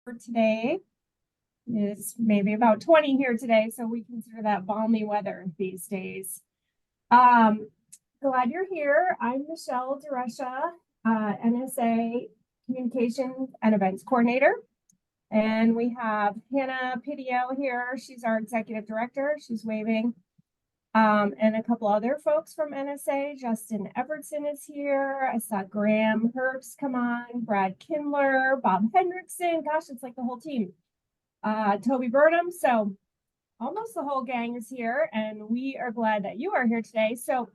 for today is maybe about 20 here today, so we consider that balmy weather these days. Glad you're here. I'm Michelle Duresha, NSA Communications and Events Coordinator. And we have Hannah Pidiel here. She's our Executive Director. She's waving. And a couple other folks from NSA. Justin Evertson is here. I saw Graham Herbst come on, Brad Kindler, Bob Hendrickson. Gosh, it's like the whole team. Toby Burnham. So almost the whole gang is here, and we are glad that you are here today. So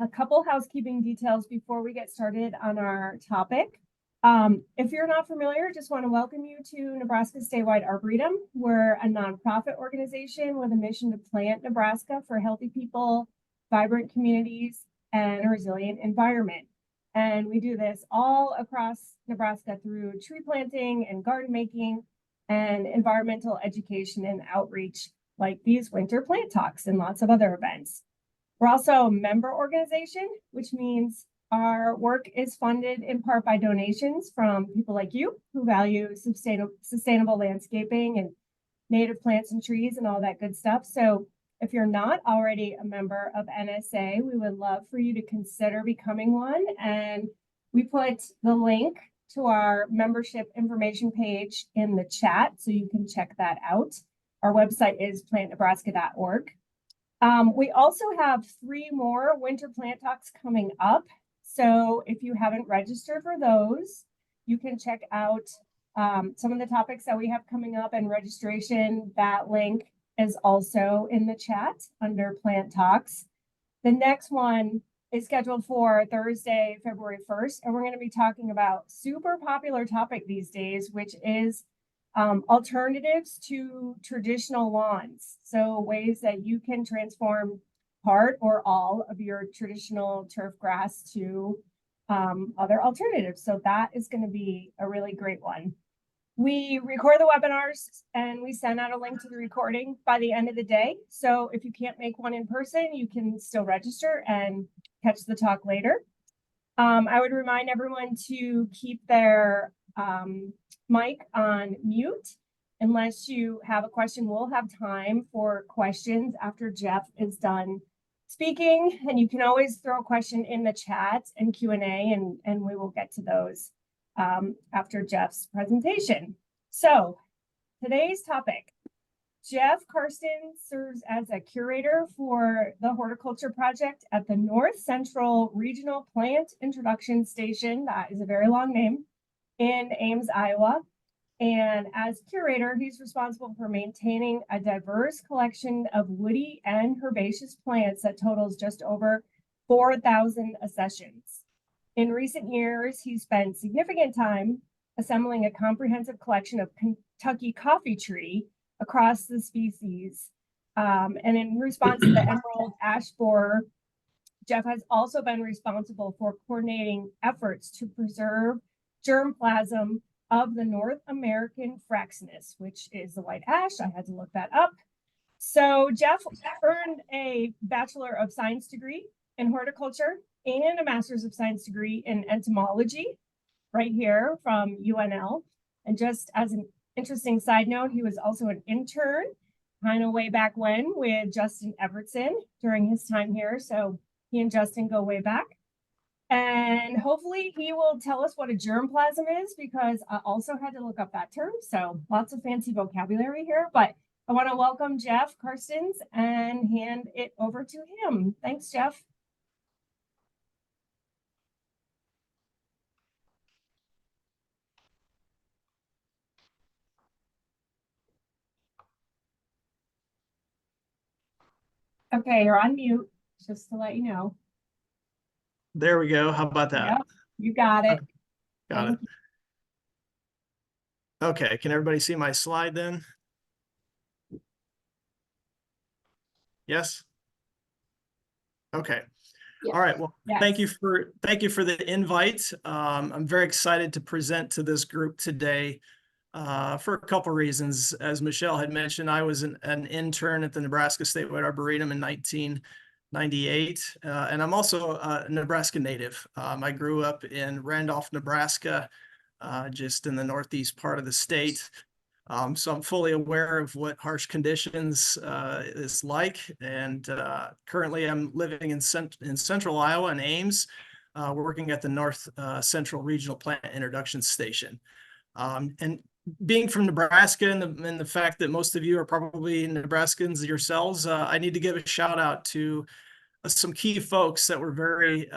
a couple housekeeping details before we get started on our topic. If you're not familiar, just want to welcome you to Nebraska Statewide Arboretum. We're a nonprofit organization with a mission to plant Nebraska for healthy people, vibrant communities, and a resilient environment. And we do this all across Nebraska through tree planting and garden making and environmental education and outreach, like these winter plant talks and lots of other events. We're also a member organization, which means our work is funded in part by donations from people like you who value sustainable landscaping and native plants and trees and all that good stuff. So if you're not already a member of NSA, we would love for you to consider becoming one. And we put the link to our membership information page in the chat, so you can check that out. Our website is plantnebraska.org. We also have 3 more winter plant talks coming up. So if you haven't registered for those, you can check out some of the topics that we have coming up and registration. That link is also in the chat under Plant Talks. The next one is scheduled for Thursday, February 1st, and we're going to be talking about super popular topic these days, which is alternatives to traditional lawns. So ways that you can transform part or all of your traditional turf grass to other alternatives. So that is going to be a really great one. We record the webinars and we send out a link to the recording by the end of the day. So if you can't make one in person, you can still register and catch the talk later. I would remind everyone to keep their mic on mute unless you have a question. We'll have time for questions after Jeff is done speaking, and you can always throw a question in the chat and Q&A, and we will get to those after Jeff's presentation. So today's topic, Jeff Carstens serves as a curator for the Horticulture Project at the North Central Regional Plant Introduction Station. That is a very long name, in Ames, Iowa. And as curator, he's responsible for maintaining a diverse collection of woody and herbaceous plants that totals just over 4,000 accessions. In recent years, he's spent significant time assembling a comprehensive collection of Kentucky coffee tree across the species. And in response to the emerald ash borer, Jeff has also been responsible for coordinating efforts to preserve germplasm of the North American Fraxinus, which is the white ash. I had to look that up. So Jeff earned a Bachelor of Science degree in horticulture and a Master's of Science degree in entomology right here from UNL. And just as an interesting side note, he was also an intern kind of way back when with Justin Evertson during his time here. So he and Justin go way back. And hopefully he will tell us what a germplasm is, because I also had to look up that term. So lots of fancy vocabulary here, but I want to welcome Jeff Carstens and hand it over to him. Thanks, Jeff. Okay, you're on mute, just to let you know. There we go. How about that? Yep, you got it. Got it. Okay, can everybody see my slide then? Yes? Okay. All right. Well, yes. Thank you for the invite. I'm very excited to present to this group today for a couple reasons. As Michelle had mentioned, I was an intern at the Nebraska Statewide Arboretum in 1998, and I'm also a Nebraska native. I grew up in Randolph, Nebraska, just in the northeast part of the state. So I'm fully aware of what harsh conditions is like. And currently I'm living in central Iowa in Ames, working at the North Central Regional Plant Introduction Station. And being from Nebraska and the fact that most of you are probably Nebraskans yourselves, I need to give a shout out to some key folks that were very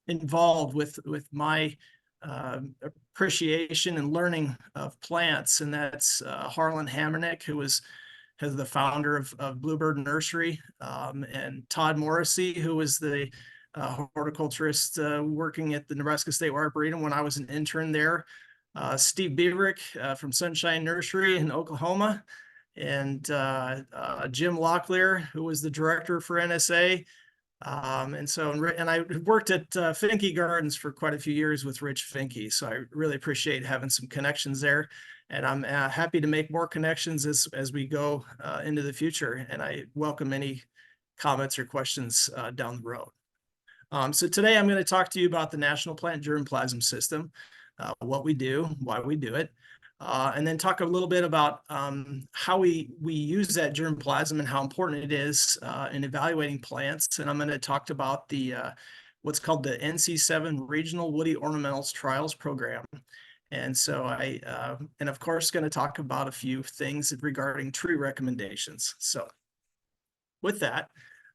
involved with my appreciation and learning of plants, and that's Harlan Hamernick, who was the founder of Bluebird Nursery, and Todd Morrissey, who was the horticulturist working at the Nebraska State Arboretum when I was an intern there. Steve Beverick from Sunshine Nursery in Oklahoma, and Jim Locklear, who was the director for NSA. And I worked at Finke Gardens for quite a few years with Rich Finke, so I really appreciate having some connections there. And I'm happy to make more connections as we go into the future. And I welcome any comments or questions down the road. So today I'm going to talk to you about the National Plant Germplasm System, what we do, why we do it, and then talk a little bit about how we use that germplasm and how important it is in evaluating plants. And I'm going to talk about the what's called the NC7 Regional Woody Ornamentals Trials Program. And so and of course, going to talk about a few things regarding tree recommendations. So with that,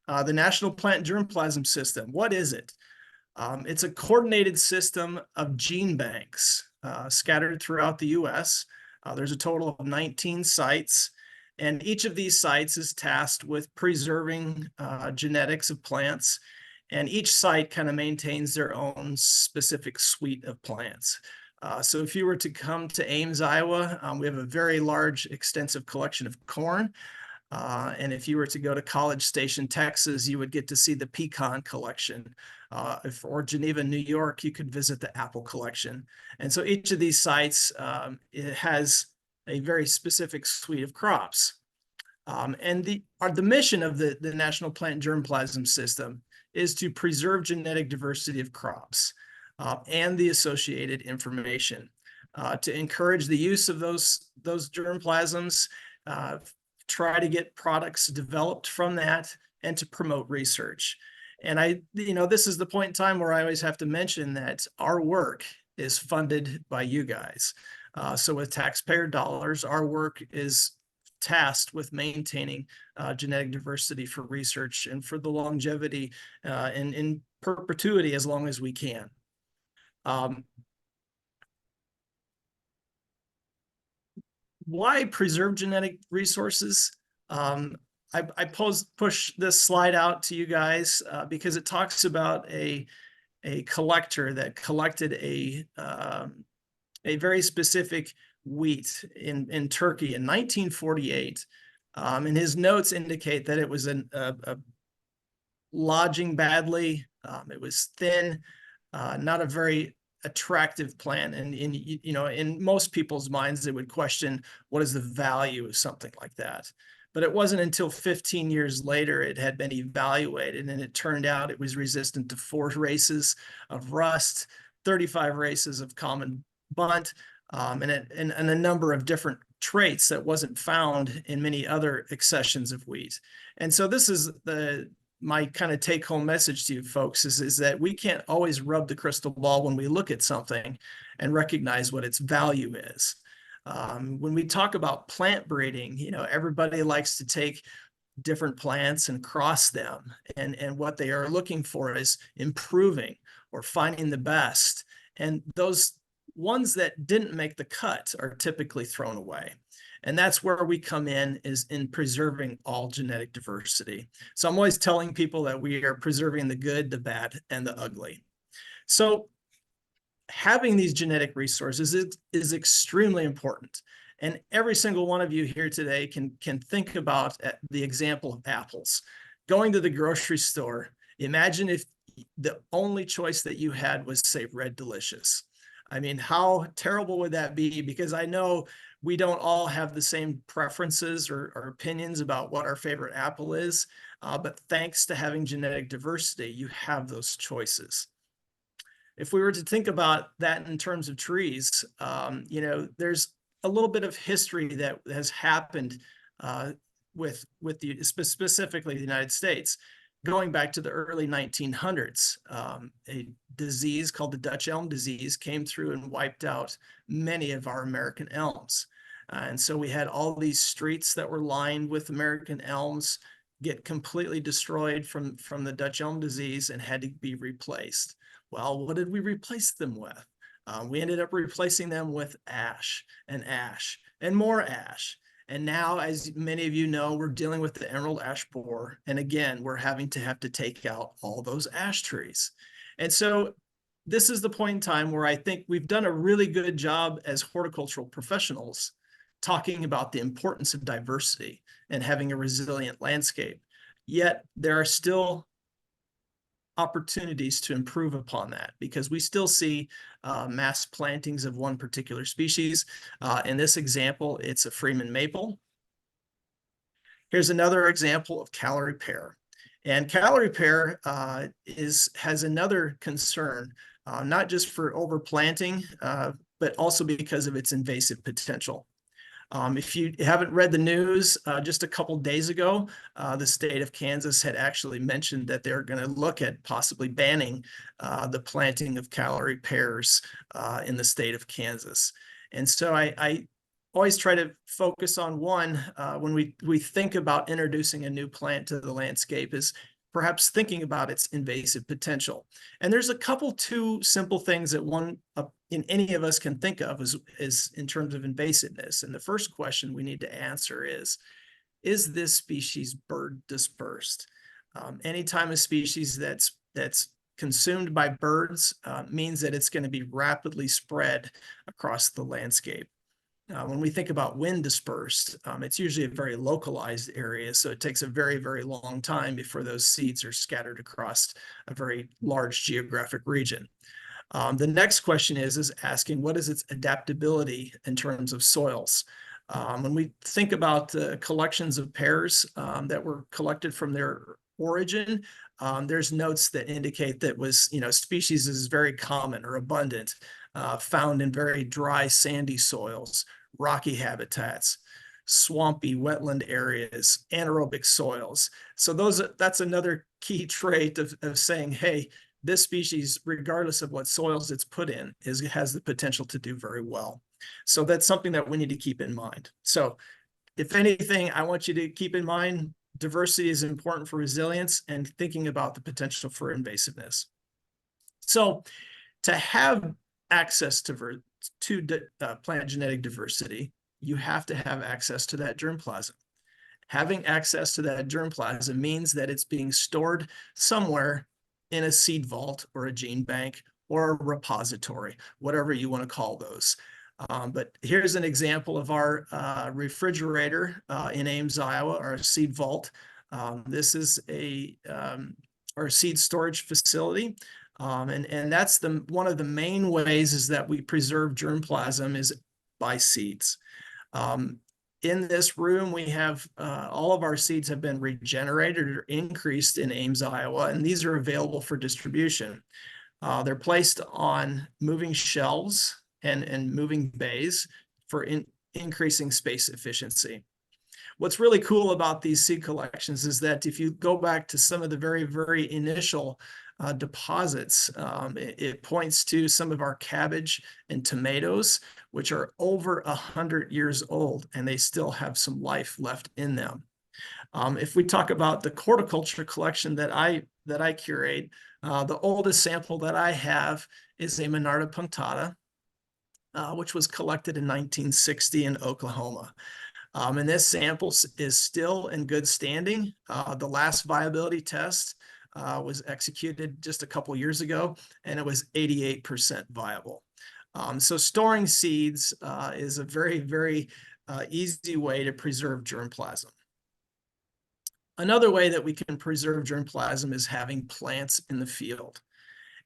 the National Plant Germplasm System, what is it? It's a coordinated system of gene banks scattered throughout the U.S. There's a total of 19 sites, and each of these sites is tasked with preserving genetics of plants, and each site kind of maintains their own specific suite of plants. So if you were to come to Ames, Iowa, we have a very large, extensive collection of corn. And if you were to go to College Station, Texas, you would get to see the pecan collection. Or Geneva, New York, you could visit the apple collection. And so each of these sites, it has a very specific suite of crops. And the mission of the National Plant Germplasm System is to preserve genetic diversity of crops and the associated information, to encourage the use of those germplasms, try to get products developed from that, and to promote research. And this is the point in time where I always have to mention that our work is funded by you guys. So with taxpayer dollars, our work is tasked with maintaining genetic diversity for research and for the longevity and in perpetuity as long as we can. Why preserve genetic resources? I push this slide out to you guys because it talks about a collector that collected a very specific wheat in Turkey in 1948. And his notes indicate that it was a lodging badly. It was thin, not a very attractive plant, and in most people's minds they would question what is the value of something like that. But it wasn't until 15 years later it had been evaluated, and it turned out it was resistant to 4 races of rust, 35 races of common bunt, and a number of different traits that wasn't found in many other accessions of wheat. And so this is my kind of take-home message to you folks is that we can't always rub the crystal ball when we look at something and recognize what its value is. When we talk about plant breeding, everybody likes to take different plants and cross them, and what they are looking for is improving or finding the best. And those ones that didn't make the cut are typically thrown away. And that's where we come in, is in preserving all genetic diversity. So I'm always telling people that we are preserving the good, the bad, and the ugly. So having these genetic resources is extremely important. And every single one of you here today can think about the example of apples. Going to the grocery store, imagine if the only choice that you had was, say, Red Delicious. I mean, how terrible would that be? Because I know we don't all have the same preferences or opinions about what our favorite apple is, but thanks to having genetic diversity, you have those choices. if we were to think about that in terms of trees, you know, there's a little bit of history that has happened with the specifically the United States, going back to the early 1900s. A disease called the Dutch elm disease came through and wiped out many of our American elms. And so we had all these streets that were lined with American elms get completely destroyed from the Dutch elm disease and had to be replaced. Well, what did we replace them with? We ended up replacing them with ash and more ash. And now, as many of you know, we're dealing with the emerald ash borer. And again, we're having to take out all those ash trees. And so this is the point in time where I think we've done a really good job as horticultural professionals talking about the importance of diversity and having a resilient landscape. Yet there are still opportunities to improve upon that, because we still see mass plantings of one particular species. In this example, it's a Freeman maple. Here's another example of Callery pear. And Callery pear has another concern, not just for overplanting, but also because of its invasive potential. If you haven't read the news, just a couple days ago, the state of Kansas had actually mentioned that they're going to look at possibly banning the planting of Callery pears in the state of Kansas. And so I always try to focus on one when we think about introducing a new plant to the landscape, is perhaps thinking about its invasive potential. And there's two simple things that in any of us can think of is in terms of invasiveness. And the first question we need to answer is this species bird dispersed? Anytime a species that's consumed by birds means that it's going to be rapidly spread across the landscape. When we think about wind dispersed, it's usually a very localized area, so it takes a very, very long time before those seeds are scattered across a very large geographic region. The next question is asking, what is its adaptability in terms of soils? When we think about the collections of pears that were collected from their origin, there's notes that indicate that species is very common or abundant, found in very dry, sandy soils, rocky habitats, swampy wetland areas, anaerobic soils. So that's another key trait of saying, hey, this species, regardless of what soils it's put in, has the potential to do very well. So that's something that we need to keep in mind. So if anything, I want you to keep in mind diversity is important for resilience and thinking about the potential for invasiveness. So to have access to plant genetic diversity, you have to have access to that germplasm. Having access to that germplasm means that it's being stored somewhere in a seed vault or a gene bank or a repository, whatever you want to call those. But here's an example of our refrigerator in Ames, Iowa, our seed vault. This is our seed storage facility. And that's one of the main ways is that we preserve germplasm is by seeds. In this room, we have all of our seeds have been regenerated or increased in Ames, Iowa, and these are available for distribution. They're placed on moving shelves and moving bays for increasing space efficiency. What's really cool about these seed collections is that if you go back to some of the very, very initial deposits, it points to some of our cabbage and tomatoes, which are over 100 years old, and they still have some life left in them. If we talk about the horticulture collection that I curate, the oldest sample that I have is a Monarda punctata, which was collected in 1960 in Oklahoma. And this sample is still in good standing. The last viability test was executed just a couple years ago, and it was 88% viable. So storing seeds is a very, very easy way to preserve germplasm. Another way that we can preserve germplasm is having plants in the field.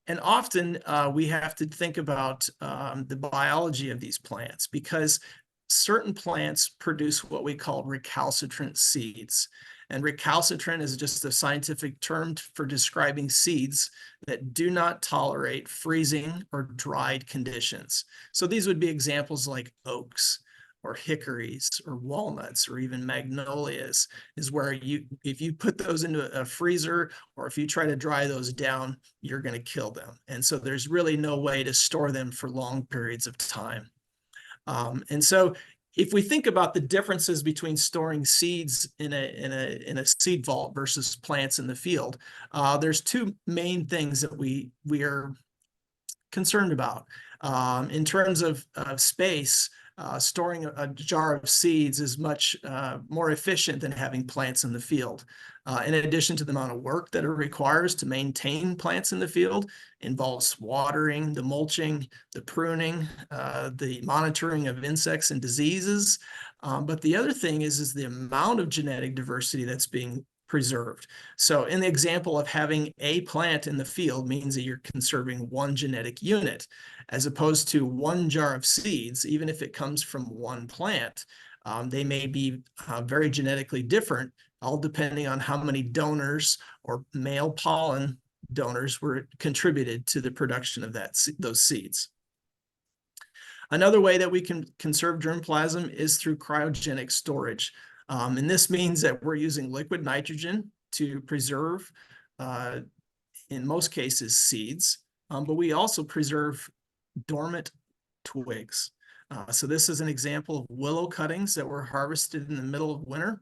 And often we have to think about the biology of these plants, because certain plants produce what we call recalcitrant seeds. And recalcitrant is just a scientific term for describing seeds that do not tolerate freezing or dried conditions. So these would be examples like oaks or hickories or walnuts or even magnolias, is where if you put those into a freezer or if you try to dry those down, you're going to kill them. And so there's really no way to store them for long periods of time. And so if we think about the differences between storing seeds in a seed vault versus plants in the field, there's two main things that we are concerned about. In terms of space, storing a jar of seeds is much more efficient than having plants in the field. In addition to the amount of work that it requires to maintain plants in the field, involves watering, the mulching, the pruning, the monitoring of insects and diseases. But the other thing is the amount of genetic diversity that's being preserved. So in the example of having a plant in the field means that you're conserving one genetic unit, as opposed to one jar of seeds. Even if it comes from one plant, they may be very genetically different, all depending on how many donors or male pollen donors were contributed to the production of those seeds. Another way that we can conserve germplasm is through cryogenic storage. And this means that we're using liquid nitrogen to preserve, in most cases, seeds, but we also preserve dormant twigs. So this is an example of willow cuttings that were harvested in the middle of winter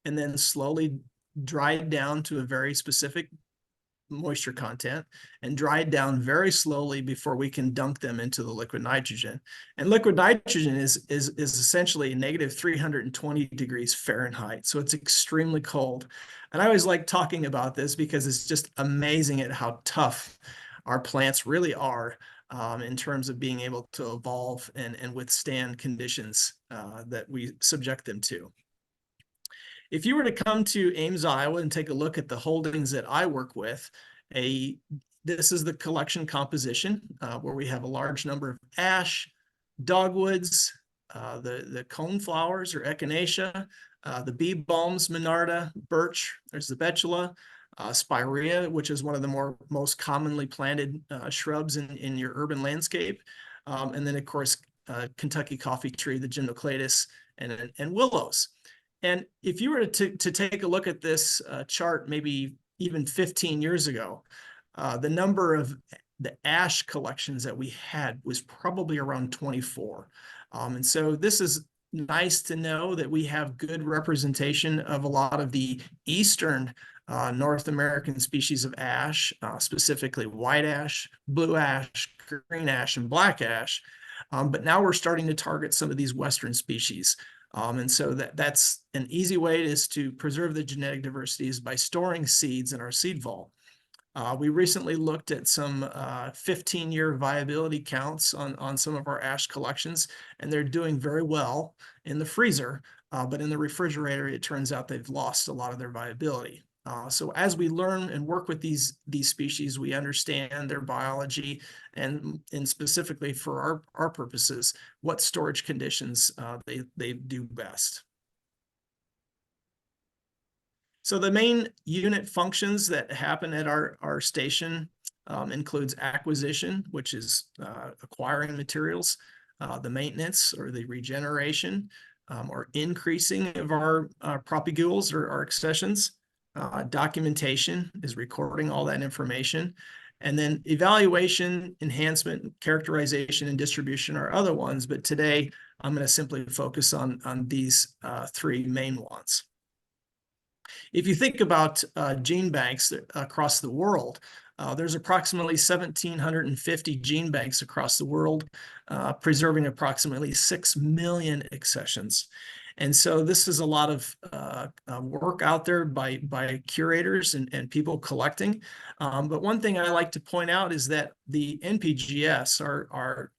and then slowly dried down to a very specific moisture content and dried down very slowly before we can dunk them into the liquid nitrogen. And liquid nitrogen is essentially negative 320 degrees Fahrenheit. So it's extremely cold. And I always like talking about this because it's just amazing at how tough our plants really are in terms of being able to evolve and withstand conditions that we subject them to. If you were to come to Ames, Iowa, and take a look at the holdings that I work with, this is the collection composition where we have a large number of ash, dogwoods, the coneflowers or echinacea, the bee balms, monarda, birch, there's the betula, spirea, which is one of the most commonly planted shrubs in your urban landscape. And then, of course, Kentucky coffee tree, the gymnocladus, and willows. And if you were to take a look at this chart, maybe even 15 years ago, the number of the ash collections that we had was probably around 24. And so this is nice to know that we have good representation of a lot of the eastern North American species of ash, specifically white ash, blue ash, green ash, and black ash. But now we're starting to target some of these western species. And so that's an easy way is to preserve the genetic diversity is by storing seeds in our seed vault. We recently looked at some 15-year viability counts on some of our ash collections, and they're doing very well in the freezer, but in the refrigerator, it turns out they've lost a lot of their viability. So as we learn and work with these species, we understand their biology and specifically for our purposes, what storage conditions they do best. So the main unit functions that happen at our station includes acquisition, which is acquiring materials, the maintenance or the regeneration or increasing of our propagules or our accessions. Documentation is recording all that information. And then evaluation, enhancement, characterization, and distribution are other ones. But today, I'm going to simply focus on these three main ones. If you think about gene banks across the world, there's approximately 1,750 gene banks across the world, preserving approximately 6 million accessions. And so this is a lot of work out there by curators and people collecting. But one thing I like to point out is that the NPGS,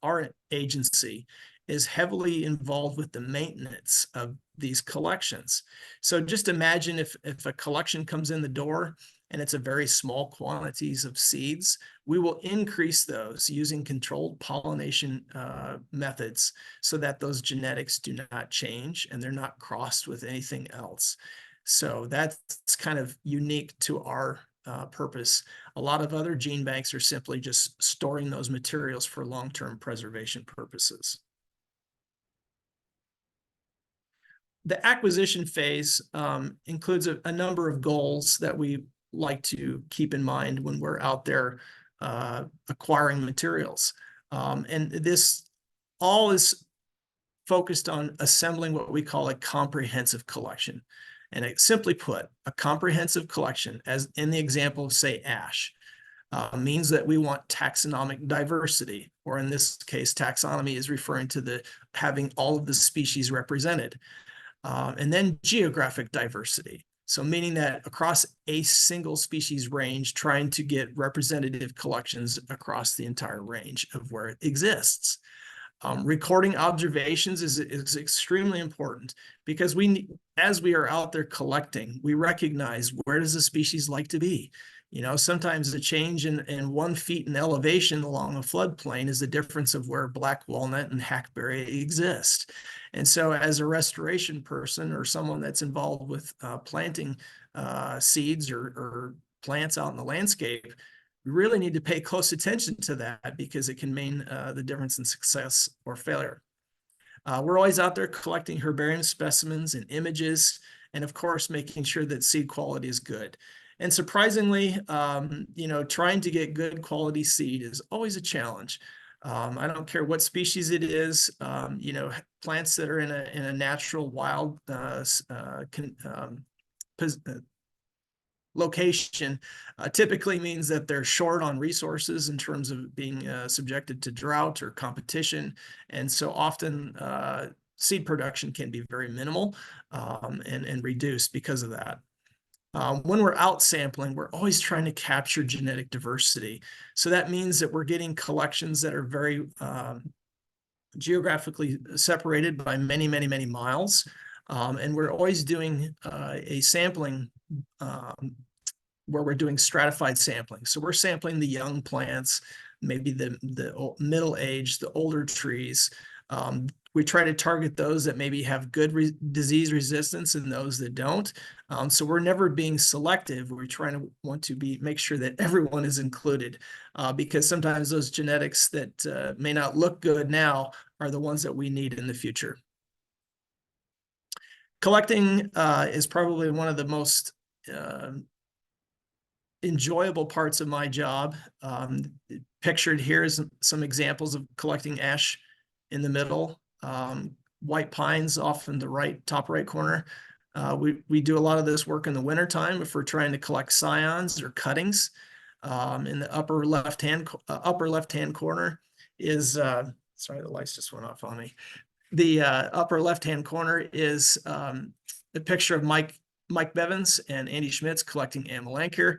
our agency, is heavily involved with the maintenance of these collections. So just imagine if a collection comes in the door and it's a very small quantities of seeds, we will increase those using controlled pollination methods so that those genetics do not change and they're not crossed with anything else. So that's kind of unique to our purpose. A lot of other gene banks are simply just storing those materials for long-term preservation purposes. The acquisition phase includes a number of goals that we like to keep in mind when we're out there acquiring materials. And this all is focused on assembling what we call a comprehensive collection. And simply put, a comprehensive collection, as in the example of, say, ash, means that we want taxonomic diversity, or in this case, taxonomy is referring to having all of the species represented. And then geographic diversity. So meaning that across a single species range, trying to get representative collections across the entire range of where it exists. Recording observations is extremely important because as we are out there collecting, we recognize where does a species like to be. You know, sometimes the change in 1 feet in elevation along a floodplain is the difference of where black walnut and hackberry exist. And so as a restoration person or someone that's involved with planting seeds or plants out in the landscape, we really need to pay close attention to that because it can mean the difference in success or failure. We're always out there collecting herbarium specimens and images, and of course, making sure that seed quality is good. And surprisingly, you know, trying to get good quality seed is always a challenge. I don't care what species it is, you know, plants that are in a natural wild location typically means that they're short on resources in terms of being subjected to drought or competition. And so often seed production can be very minimal and reduced because of that. When we're out sampling, we're always trying to capture genetic diversity. So that means that we're getting collections that are very geographically separated by many, many, many miles. And we're always doing a sampling where we're doing stratified sampling. So we're sampling the young plants, maybe the middle age, the older trees. We try to target those that maybe have good disease resistance and those that don't. So we're never being selective. We're trying to make sure that everyone is included because sometimes those genetics that may not look good now are the ones that we need in the future. Collecting is probably one of the most enjoyable parts of my job. Pictured here is some examples of collecting ash in the middle. White pines off in the top right corner. We do a lot of this work in the wintertime if we're trying to collect scions or cuttings. In the upper left-hand corner is, sorry, the lights just went off on me. The upper left-hand corner is a picture of Mike Bevins and Andy Schmitz collecting Amelanchier.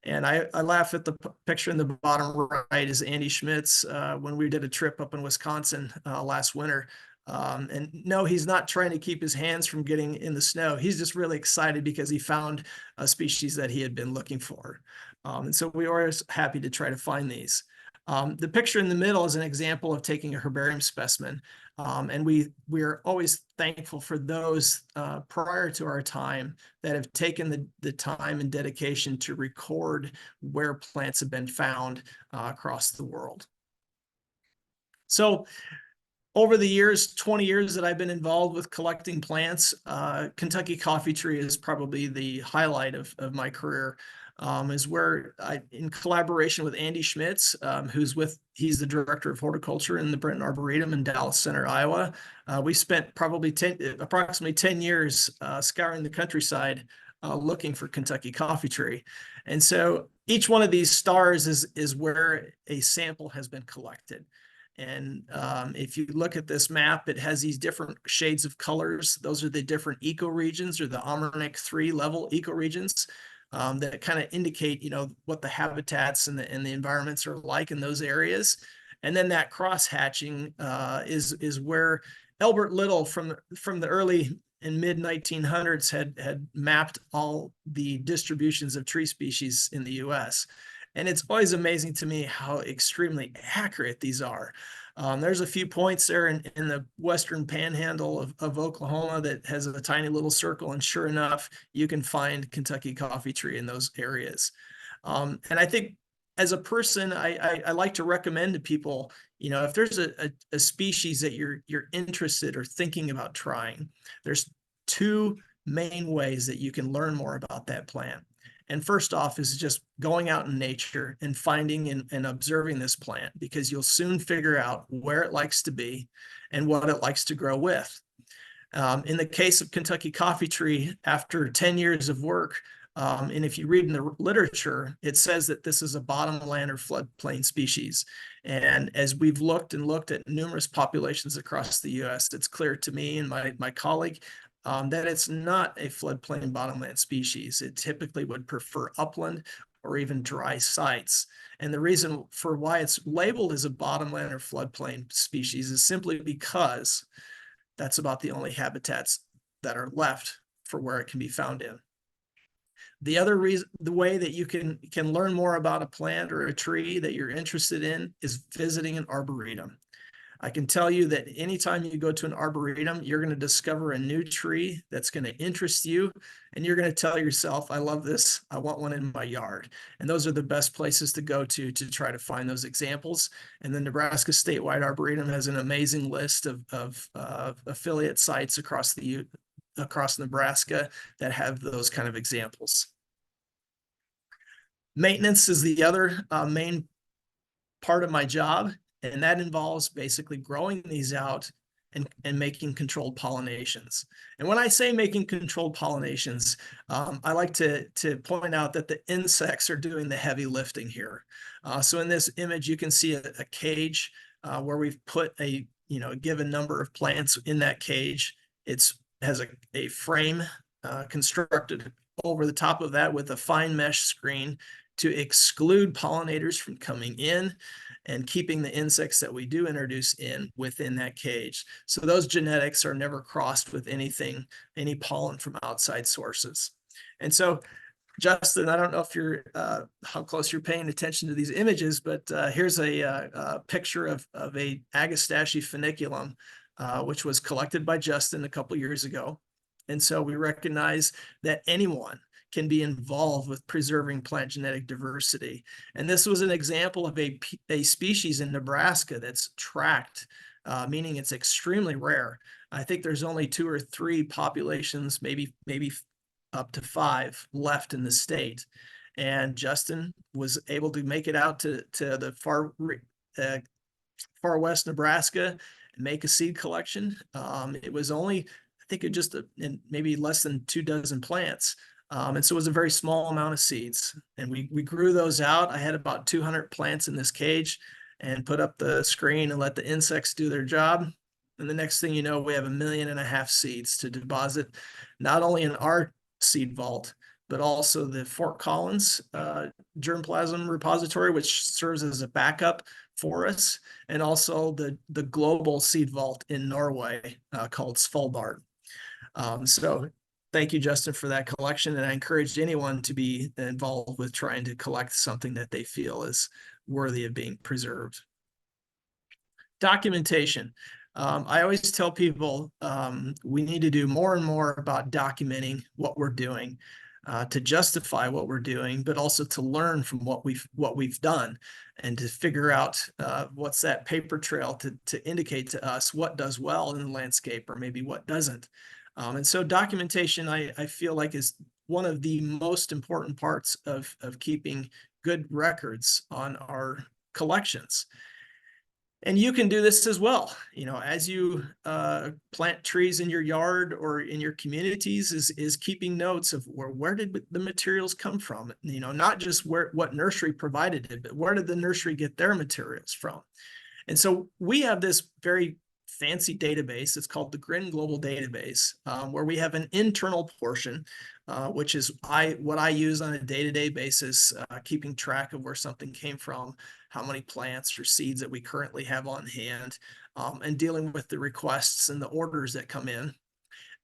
And I laugh at the picture in the bottom right is Andy Schmitz when we did a trip up in Wisconsin last winter. And no, he's not trying to keep his hands from getting in the snow. He's just really excited because he found a species that he had been looking for. And so we are always happy to try to find these. The picture in the middle is an example of taking a herbarium specimen. And we are always thankful for those prior to our time that have taken the time and dedication to record where plants have been found across the world. So over the years, 20 years that I've been involved with collecting plants, Kentucky coffee tree is probably the highlight of my career. Is where in collaboration with Andy Schmitz, he's the director of horticulture in the Brenton Arboretum in Dallas Center, Iowa. We spent probably approximately 10 years scouring the countryside looking for Kentucky coffee tree. And so each one of these stars is where a sample has been collected. And if you look at this map, it has these different shades of colors. Those are the different ecoregions or the Almanac 3 level ecoregions. That kind of indicate, you know, what the habitats and the environments are like in those areas. And then that cross hatching is where Elbert Little from the early and mid 1900s had mapped all the distributions of tree species in the U.S. And it's always amazing to me how extremely accurate these are. There's a few points there in the western panhandle of Oklahoma that has a tiny little circle, and sure enough, you can find Kentucky coffee tree in those areas. And I think as a person, I like to recommend to people, if there's a species that you're interested or thinking about trying, there's two main ways that you can learn more about that plant. And first off is just going out in nature and finding and observing this plant, because you'll soon figure out where it likes to be and what it likes to grow with. In the case of Kentucky coffee tree, after 10 years of work, and if you read in the literature, it says that this is a bottomland or floodplain species. And as we've looked at numerous populations across the US, it's clear to me and my colleague that it's not a floodplain bottomland species. It typically would prefer upland or even dry sites. And the reason for why it's labeled as a bottomland or floodplain species is simply because that's about the only habitats that are left for where it can be found in. The other reason, the way that you can learn more about a plant or a tree that you're interested in is visiting an arboretum. I can tell you that anytime you go to an arboretum, you're going to discover a new tree that's going to interest you, and you're going to tell yourself, I love this, I want one in my yard. And those are the best places to go to try to find those examples. And the Nebraska Statewide Arboretum has an amazing list of affiliate sites across Nebraska that have those kind of examples. Maintenance is the other main part of my job. And that involves basically growing these out and making controlled pollinations. And when I say making controlled pollinations, I like to point out that the insects are doing the heavy lifting here. So in this image, you can see a cage where we've put a given number of plants in that cage. It has a frame constructed over the top of that with a fine mesh screen to exclude pollinators from coming in and keeping the insects that we do introduce in within that cage. So those genetics are never crossed with any pollen from outside sources. And so, Justin, I don't know if you're how close you're paying attention to these images, but here's a picture of a Agastache funiculum, which was collected by Justin a couple years ago. And so we recognize that anyone can be involved with preserving plant genetic diversity. And this was an example of a species in Nebraska that's tracked, meaning it's extremely rare. I think there's only 2 or 3 populations, maybe up to 5 left in the state. And Justin was able to make it out to the far west Nebraska and make a seed collection. It was only, I think, maybe less than 2 dozen plants. And so it was a very small amount of seeds, and we grew those out. I had about 200 plants in this cage and put up the screen and let the insects do their job. And the next thing you know, we have 1.5 million seeds to deposit, not only in our seed vault, but also the Fort Collins germplasm repository, which serves as a backup for us, and also the global seed vault in Norway called Svalbard. So thank you, Justin, for that collection. And I encourage anyone to be involved with trying to collect something that they feel is worthy of being preserved. Documentation. I always tell people we need to do more and more about documenting what we're doing to justify what we're doing, but also to learn from what we've done and to figure out what's that paper trail to indicate to us what does well in the landscape or maybe what doesn't. And so documentation, I feel like, is one of the most important parts of keeping good records on our collections. And you can do this as well. As you plant trees in your yard or in your communities, is keeping notes of where did the materials come from? Not just what nursery provided it, but where did the nursery get their materials from? And so we have this very fancy database. It's called the GRIN Global Database, where we have an internal portion, which is what I use on a day-to-day basis, keeping track of where something came from, how many plants or seeds that we currently have on hand, and dealing with the requests and the orders that come in.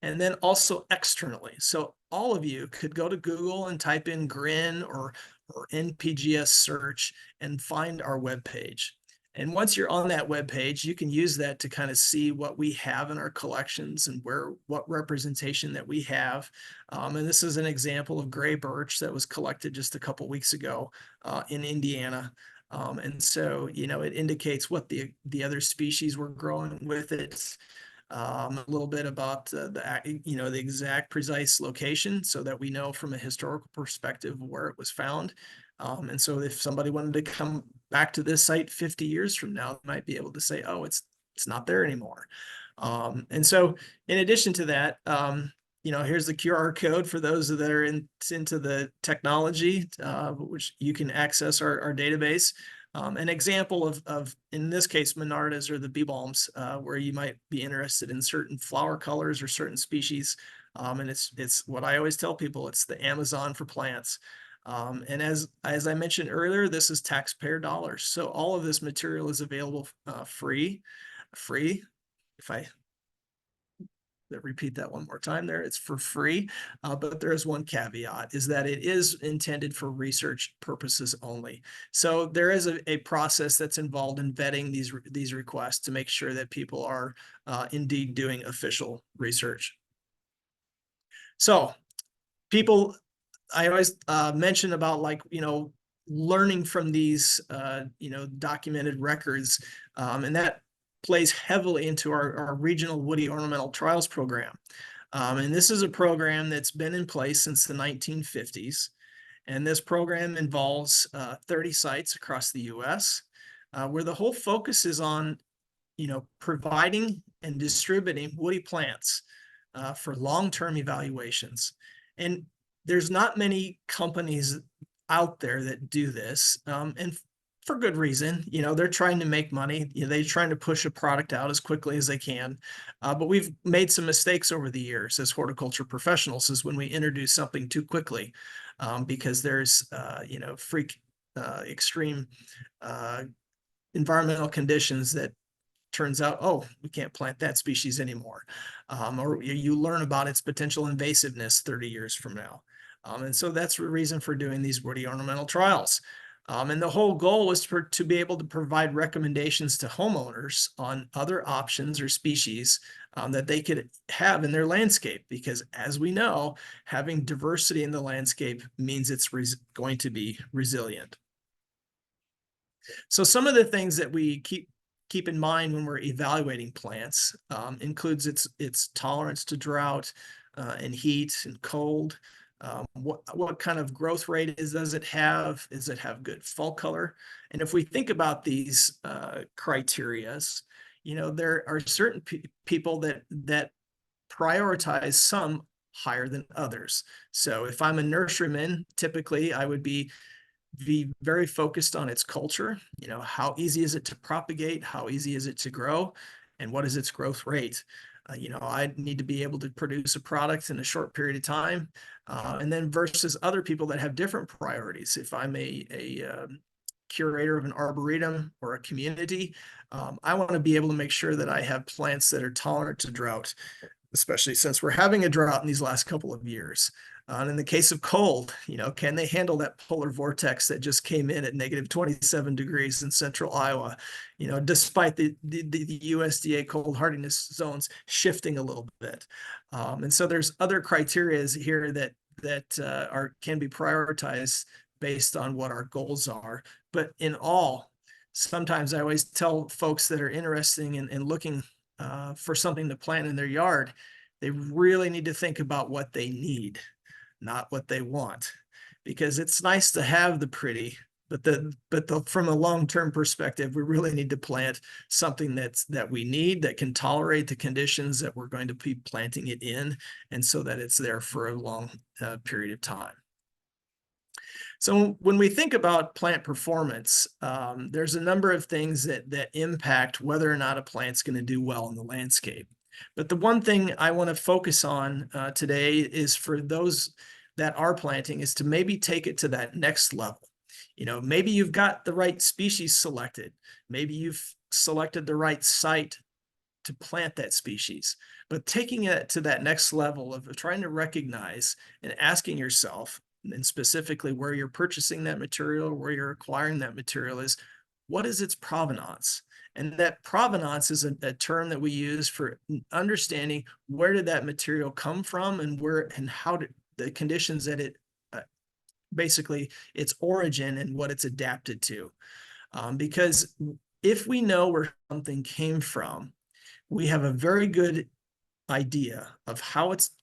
And then also externally. So all of you could go to Google and type in GRIN or NPGS search and find our webpage. And once you're on that web page, you can use that to kind of see what we have in our collections and what representation that we have. And this is an example of gray birch that was collected just a couple weeks ago in Indiana. And so, it indicates what the other species were growing with it. A little bit about the exact precise location so that we know from a historical perspective where it was found. And so if somebody wanted to come back to this site 50 years from now, they might be able to say, oh, it's not there anymore. And so in addition to that, here's the QR code for those that are into the technology, which you can access our database. An example of, in this case, Monardas or the bee balms, where you might be interested in certain flower colors or certain species. And it's what I always tell people, it's the Amazon for plants. And as I mentioned earlier, this is taxpayer dollars. So all of this material is available free. If I repeat that one more time there, it's for free. But there is one caveat, is that it is intended for research purposes only. So there is a process that's involved in vetting these requests to make sure that people are indeed doing official research. So people, I always mention about learning from these, documented records, and that plays heavily into our regional woody ornamental trials program. And this is a program that's been in place since the 1950s. And this program involves 30 sites across the US, where the whole focus is on, providing and distributing woody plants for long-term evaluations. And there's not many companies out there that do this, and for good reason. They're trying to make money. They're trying to push a product out as quickly as they can. But we've made some mistakes over the years as horticulture professionals, is when we introduce something too quickly, because there's extreme environmental conditions that turns out, oh, we can't plant that species anymore. Or you learn about its potential invasiveness 30 years from now. And so that's the reason for doing these woody ornamental trials. And the whole goal was to be able to provide recommendations to homeowners on other options or species that they could have in their landscape. Because as we know, having diversity in the landscape means it's going to be resilient. So some of the things that we keep in mind when we're evaluating plants includes its tolerance to drought and heat and cold. What kind of growth rate does it have? Does it have good fall color? And if we think about these criterias, there are certain people that prioritize some higher than others. So if I'm a nurseryman, typically I would be very focused on its culture. How easy is it to propagate? How easy is it to grow? And what is its growth rate? I need to be able to produce a product in a short period of time. And then versus other people that have different priorities. If I'm a curator of an arboretum or a community, I want to be able to make sure that I have plants that are tolerant to drought, especially since we're having a drought in these last couple of years. And in the case of cold, can they handle that polar vortex that just came in at negative 27 degrees in central Iowa, despite the USDA cold hardiness zones shifting a little bit. And so there's other criteria here that can be prioritized based on what our goals are. But in all, sometimes I always tell folks that are interested in looking for something to plant in their yard, they really need to think about what they need, not what they want, because it's nice to have the pretty, but from a long-term perspective, we really need to plant something that we need, that can tolerate the conditions that we're going to be planting it in, and so that it's there for a long period of time. So when we think about plant performance, there's a number of things that impact whether or not a plant's going to do well in the landscape. But the one thing I want to focus on today is for those that are planting is to maybe take it to that next level. Maybe you've got the right species selected. Maybe you've selected the right site to plant that species, but taking it to that next level of trying to recognize and asking yourself, and specifically where you're purchasing that material, where you're acquiring that material, is what is its provenance? And that provenance is a term that we use for understanding where did that material come from and where and how did the conditions that it basically its origin and what it's adapted to. Because if we know where something came from, we have a very good idea of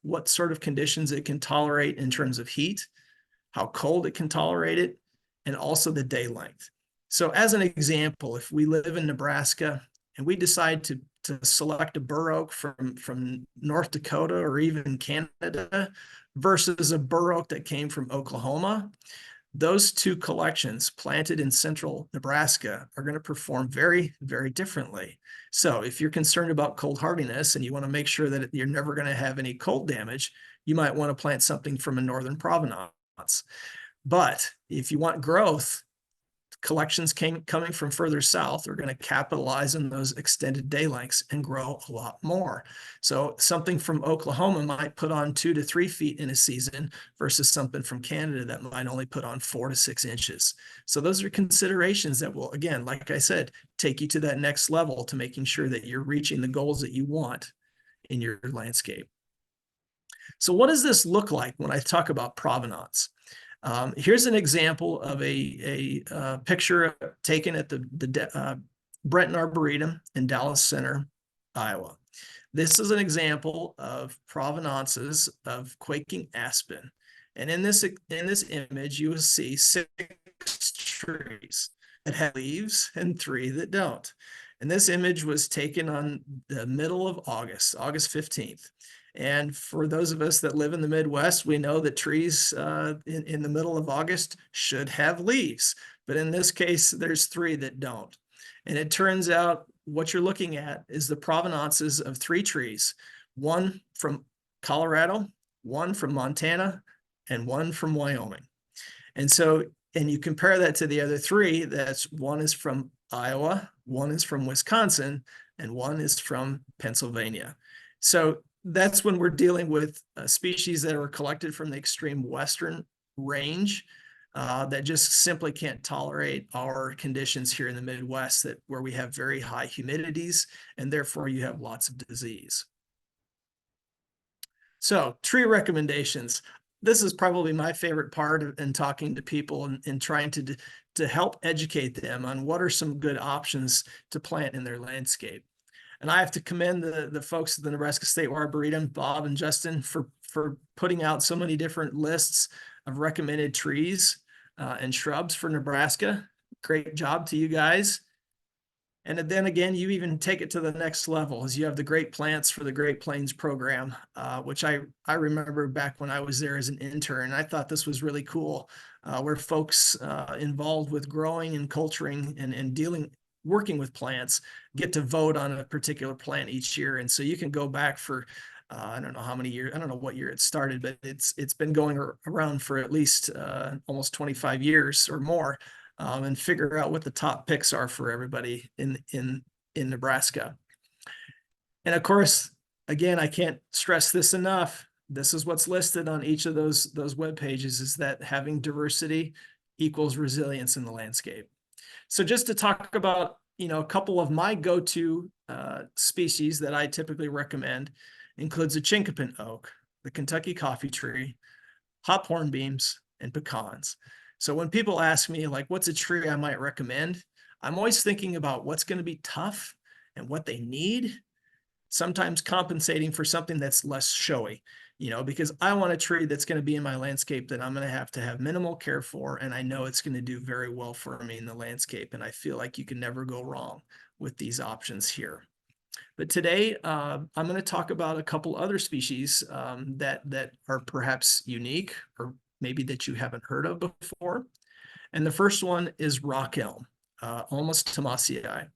what sort of conditions it can tolerate in terms of heat, how cold it can tolerate it, and also the day length. So as an example, if we live in Nebraska and we decide to select a bur oak from North Dakota or even Canada versus a bur oak that came from Oklahoma, those two collections planted in central Nebraska are going to perform very, very differently. So if you're concerned about cold hardiness and you want to make sure that you're never going to have any cold damage, you might want to plant something from a northern provenance. But if you want growth, collections coming from further south are going to capitalize on those extended day lengths and grow a lot more. So something from Oklahoma might put on 2 to 3 feet in a season versus something from Canada that might only put on 4 to 6 inches. So those are considerations that will, again, like I said, take you to that next level to making sure that you're reaching the goals that you want in your landscape. So what does this look like when I talk about provenance? Here's an example of a picture taken at the Brenton Arboretum in Dallas Center, Iowa. This is an example of provenances of quaking aspen. And in this image, you will see 6 trees that have leaves and 3 that don't. And this image was taken on the middle of August, August 15th. And for those of us that live in the Midwest, we know that trees in the middle of August should have leaves. But in this case, there's 3 that don't. And it turns out what you're looking at is the provenances of 3 trees, 1 from Colorado, 1 from Montana, and 1 from Wyoming. And so, and you compare that to the other 3, that's 1 is from Iowa, 1 is from Wisconsin, and 1 is from Pennsylvania. So that's when we're dealing with species that are collected from the extreme western range that just simply can't tolerate our conditions here in the Midwest, where we have very high humidities and therefore you have lots of disease. So tree recommendations. This is probably my favorite part in talking to people and trying to help educate them on what are some good options to plant in their landscape. And I have to commend the folks at the Nebraska State Arboretum, Bob and Justin, for putting out so many different lists of recommended trees and shrubs for Nebraska. Great job to you guys. And then again, you even take it to the next level as you have the Great Plants for the Great Plains program, which I remember back when I was there as an intern. I thought this was really cool, where folks involved with growing and culturing and working with plants get to vote on a particular plant each year. And so you can go back for, I don't know how many years, I don't know what year it started, but it's been going around for at least almost 25 years or more, and figure out what the top picks are for everybody in Nebraska. And of course, again, I can't stress this enough. This is what's listed on each of those web pages, is that having diversity equals resilience in the landscape. So just to talk about, a couple of my go-to species that I typically recommend includes a chinkapin oak, the Kentucky coffee tree, hop hornbeams, and pecans. So when people ask me, like, what's a tree I might recommend, I'm always thinking about what's going to be tough and what they need, sometimes compensating for something that's less showy. Because I want a tree that's going to be in my landscape that I'm going to have minimal care for, and I know it's going to do very well for me in the landscape. And I feel like you can never go wrong with these options here. But today, I'm going to talk about a couple other species that are perhaps unique, or maybe that you haven't heard of before. And the first one is rock elm, Ulmus thomasiae.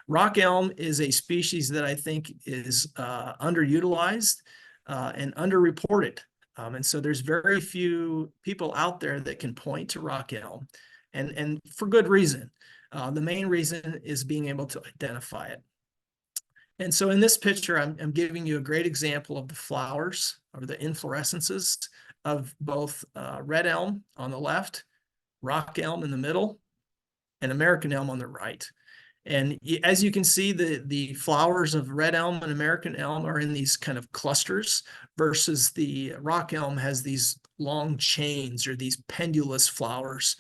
Rock elm is a species that I think is underutilized and underreported. And so there's very few people out there that can point to rock elm, and for good reason. The main reason is being able to identify it. And so in this picture, I'm giving you a great example of the flowers or the inflorescences of both red elm on the left, rock elm in the middle, and American elm on the right. And as you can see, the flowers of red elm and American elm are in these kind of clusters, versus the rock elm has these long chains or these pendulous flowers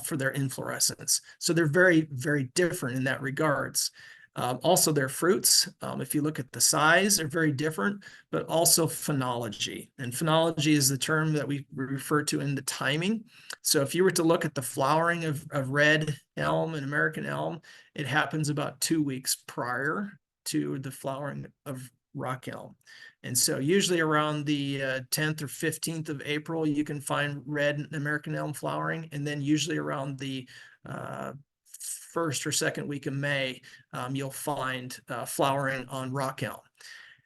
for their inflorescence. So they're very, very different in that regards. Also, their fruits, if you look at the size, are very different, but also phenology. And phenology is the term that we refer to in the timing. So if you were to look at the flowering of red elm and American elm, it happens about 2 weeks prior to the flowering of rock elm. And so usually around the 10th or 15th of April, you can find red American elm flowering. And then usually around the first or second week of May, you'll find flowering on rock elm.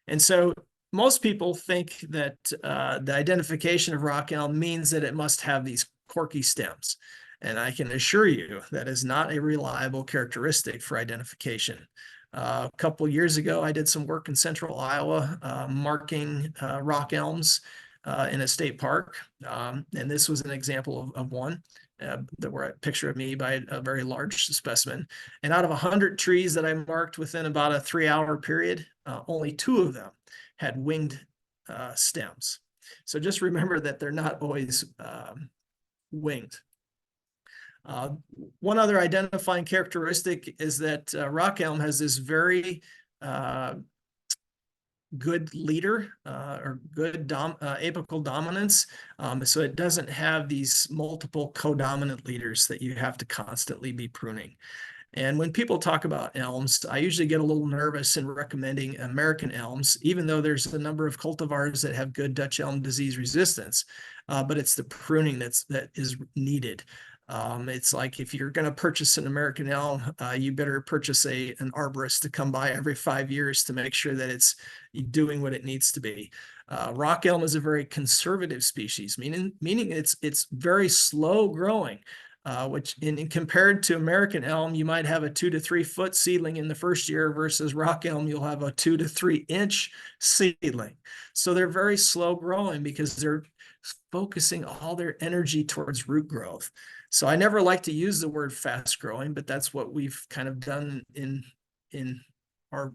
And so most people think that the identification of rock elm means that it must have these corky stems. And I can assure you that is not a reliable characteristic for identification. A couple of years ago, I did some work in central Iowa marking rock elms in a state park. And this was an example of one. That were a picture of me by a very large specimen. And out of 100 trees that I marked within about a 3-hour period, only 2 of them had winged stems. So just remember that they're not always winged. One other identifying characteristic is that rock elm has this very good leader or good apical dominance. So it doesn't have these multiple codominant leaders that you have to constantly be pruning. And when people talk about elms, I usually get a little nervous in recommending American elms, even though there's a number of cultivars that have good Dutch elm disease resistance, but it's the pruning that is needed. It's like if you're going to purchase an American elm, you better purchase an arborist to come by every 5 years to make sure that it's doing what it needs to be. Rock elm is a very conservative species, meaning it's very slow growing. Which in compared to American elm, you might have a 2 to 3 foot seedling in the first year, versus rock elm, you'll have a 2 to 3 inch seedling. So they're very slow growing because they're focusing all their energy towards root growth. So I never like to use the word fast growing, but that's what we've kind of done in our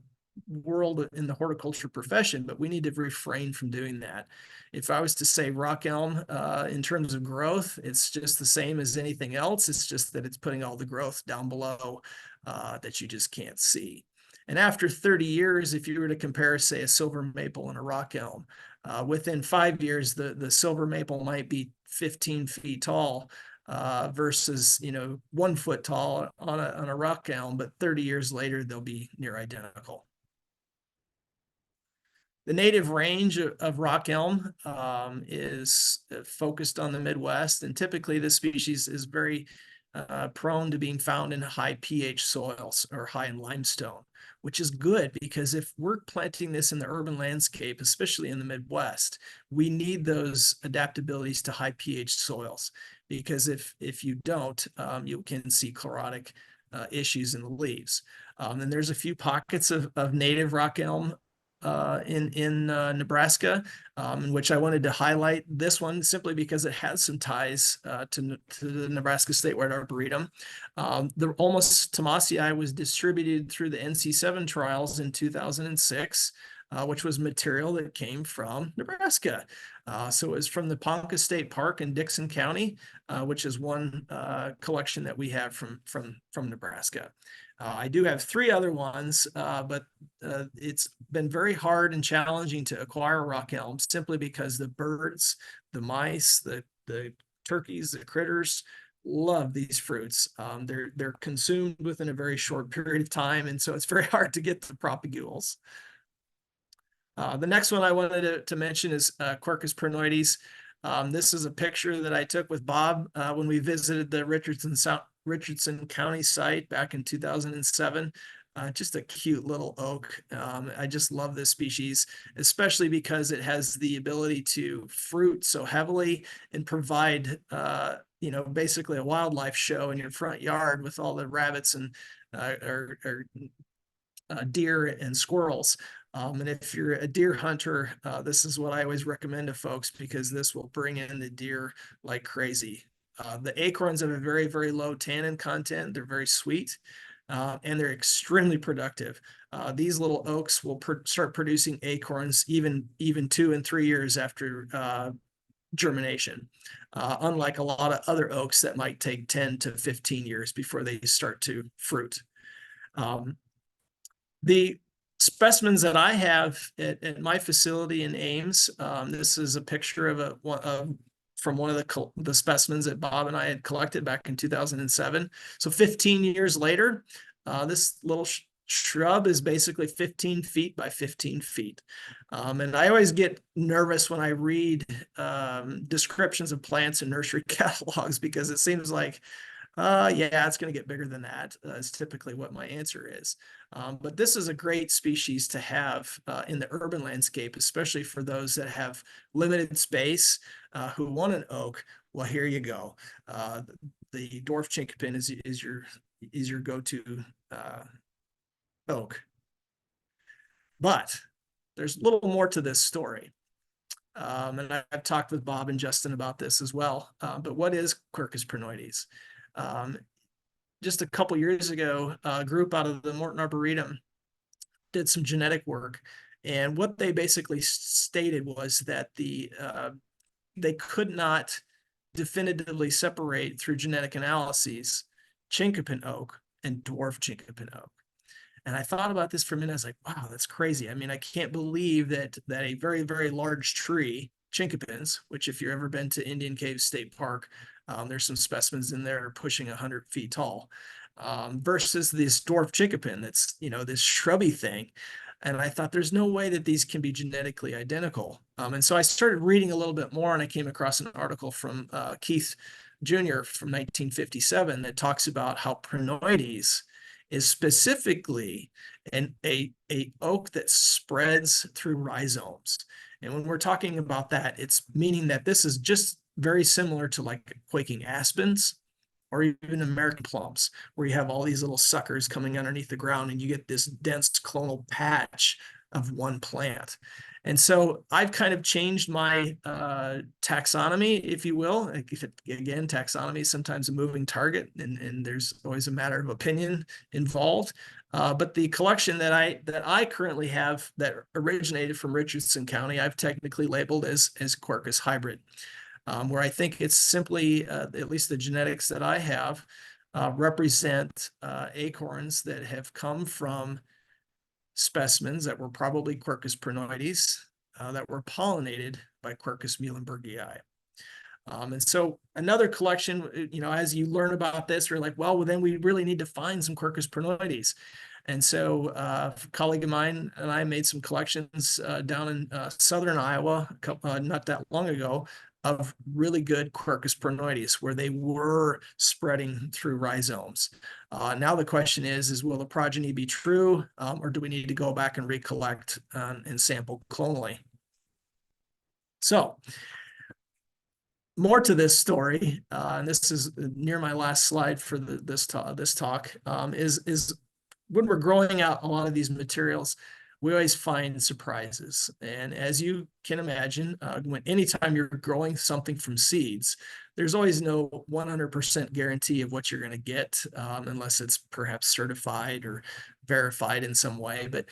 world in the horticulture profession, but we need to refrain from doing that. If I was to say rock elm in terms of growth, it's just the same as anything else. It's just that it's putting all the growth down below that you just can't see. And after 30 years, if you were to compare, say, a silver maple and a rock elm, within 5 years, the silver maple might be 15 feet tall versus 1 foot tall on a rock elm, but 30 years later, they'll be near identical. The native range of rock elm is focused on the Midwest, and typically this species is very prone to being found in high pH soils or high in limestone, which is good because if we're planting this in the urban landscape, especially in the Midwest, we need those adaptabilities to high pH soils, because if you don't, you can see chlorotic issues in the leaves. And there's a few pockets of native rock elm in Nebraska, in which I wanted to highlight this one simply because it has some ties to the Nebraska Statewide Arboretum. The Ulmus thomasii was distributed through the NC7 trials in 2006, which was material that came from Nebraska. So it was from the Ponca State Park in Dixon County, which is one collection that we have from Nebraska. I do have 3 other ones, but it's been very hard and challenging to acquire rock elm simply because the birds, the mice, the turkeys, the critters love these fruits. They're consumed within a very short period of time, and so it's very hard to get the propagules. The next one I wanted to mention is Quercus prenoides. This is a picture that I took with Bob when we visited the Richardson County site back in 2007. Just a cute little oak. I just love this species, especially because it has the ability to fruit so heavily and provide, basically a wildlife show in your front yard with all the rabbits and deer and squirrels. And if you're a deer hunter, this is what I always recommend to folks, because this will bring in the deer like crazy. The acorns have a very, very low tannin content. They're very sweet, and they're extremely productive. These little oaks will start producing acorns even 2 and 3 years after germination, unlike a lot of other oaks that might take 10 to 15 years before they start to fruit. The specimens that I have at my facility in Ames, this is a picture of from one of the specimens that Bob and I had collected back in 2007. So 15 years later, this little shrub is basically 15 feet by 15 feet. And I always get nervous when I read descriptions of plants in nursery catalogs, because it seems like, yeah, it's going to get bigger than that. Is typically what my answer is. But this is a great species to have in the urban landscape, especially for those that have limited space, who want an oak. Well, here you go. The dwarf chinkapin is your go-to oak. But there's a little more to this story. And I've talked with Bob and Justin about this as well. But what is Quercus prenoides? Just a couple years ago, a group out of the Morton Arboretum did some genetic work. And what they basically stated was that they could not definitively separate through genetic analyses chinkapin oak and dwarf chinkapin oak. And I thought about this for a minute. I was like, wow, that's crazy. I mean, I can't believe that a very, very large tree, chinkapins, which if you've ever been to Indian Cave State Park, there's some specimens in there pushing 100 feet tall, versus this dwarf chinkapin that's, this shrubby thing. And I thought there's no way that these can be genetically identical. And so I started reading a little bit more, and I came across an article from Keith Jr. from 1957 that talks about how prenoides is specifically a oak that spreads through rhizomes. And when we're talking about that, it's meaning that this is just very similar to like quaking aspens or even American plums, where you have all these little suckers coming underneath the ground and you get this dense clonal patch of one plant. And so I've kind of changed my taxonomy, if you will. Again, taxonomy is sometimes a moving target, and there's always a matter of opinion involved. But the collection that I currently have that originated from Richardson County, I've technically labeled as Quercus hybrid, where I think it's simply, at least the genetics that I have, represent acorns that have come from specimens that were probably Quercus prenoides that were pollinated by Quercus muhlenbergii. And so another collection, as you learn about this, you're like, well, then we really need to find some Quercus prenoides. And so a colleague of mine and I made some collections down in southern Iowa not that long ago of really good Quercus prenoides where they were spreading through rhizomes. Now the question is will the progeny be true, or do we need to go back and recollect and sample clonally? So more to this story, and this is near my last slide for this talk, is when we're growing out a lot of these materials, we always find surprises. And as you can imagine, anytime you're growing something from seeds, there's always no 100% guarantee of what you're going to get, unless it's perhaps certified or verified in some way. But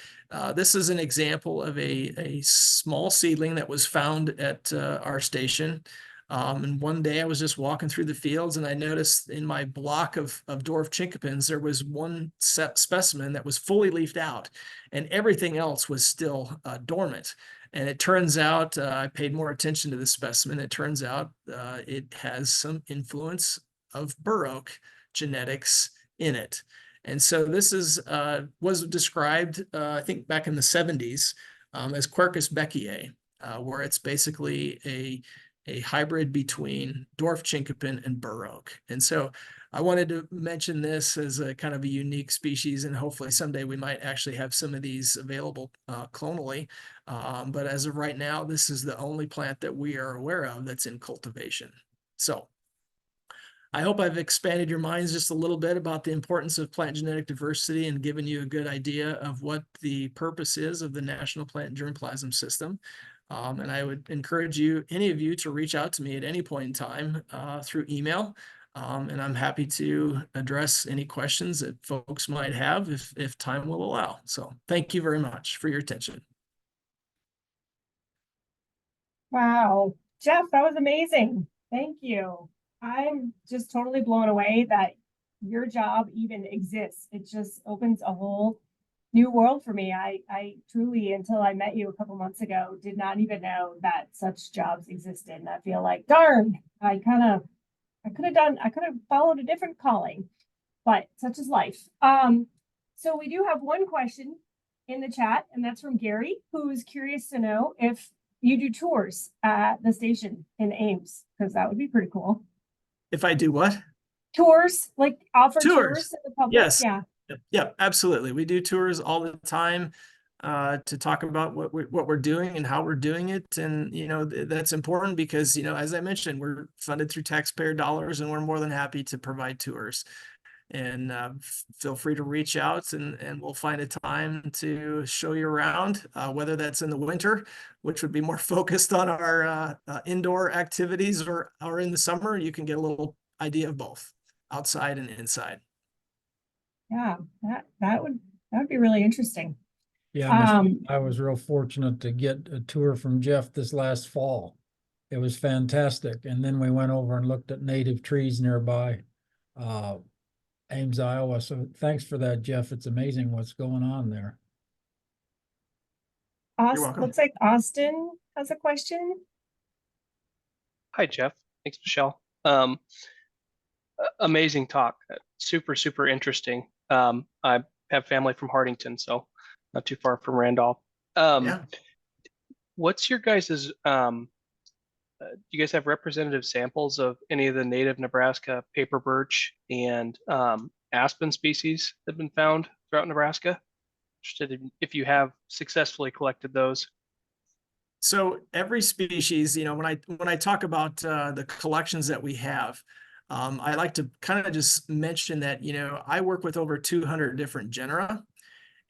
this is an example of a small seedling that was found at our station. And one day I was just walking through the fields and I noticed in my block of dwarf chinkapins, there was one specimen that was fully leafed out and everything else was still dormant. And it turns out, I paid more attention to this specimen. It turns out it has some influence of bur oak genetics in it. And so this was described, I think back in the 70s as Quercus beckiae, where it's basically a hybrid between dwarf chinkapin and bur oak. And so I wanted to mention this as a kind of a unique species, and hopefully someday we might actually have some of these available clonally. But as of right now, this is the only plant that we are aware of that's in cultivation. So I hope I've expanded your minds just a little bit about the importance of plant genetic diversity and given you a good idea of what the purpose is of the National Plant Germplasm System. And I would encourage you, any of you, to reach out to me at any point in time through email. And I'm happy to address any questions that folks might have if time will allow. So thank you very much for your attention. Wow, Jeff, that was amazing. Thank you. I'm just totally blown away that your job even exists. It just opens a whole new world for me. I truly, until I met you a couple months ago, did not even know that such jobs existed. And I feel like, darn, I could have followed a different calling, but such is life. So we do have one question in the chat, and that's from Gary, who's curious to know if you do tours at the station in Ames, because that would be pretty cool. If I do what? Tours, like offer tours Tours. to the public. Yes. Yeah. Yep, absolutely. We do tours all the time to talk about what we're doing and how we're doing it. And, that's important because, as I mentioned, we're funded through taxpayer dollars, and we're more than happy to provide tours. And feel free to reach out, and we'll find a time to show you around, whether that's in the winter, which would be more focused on our indoor activities, or in the summer. You can get a little idea of both, outside and inside. Yeah, that would be really interesting. Yeah, Michelle, I was real fortunate to get a tour from Jeff this last fall. It was fantastic. And then we went over and looked at native trees nearby, Ames, Iowa. So thanks for that, Jeff. It's amazing what's going on there. You're welcome. Looks like Austin has a question. Hi, Jeff. Thanks, Michelle. Amazing talk. Super, super interesting. I have family from Hartington, so not too far from Randolph. Yeah. What's your guys's, do you guys have representative samples of any of the native Nebraska paper birch and aspen species that have been found throughout Nebraska? Interested in if you have successfully collected those. So every species, when I talk about the collections that we have, I like to kind of just mention that, I work with over 200 different genera.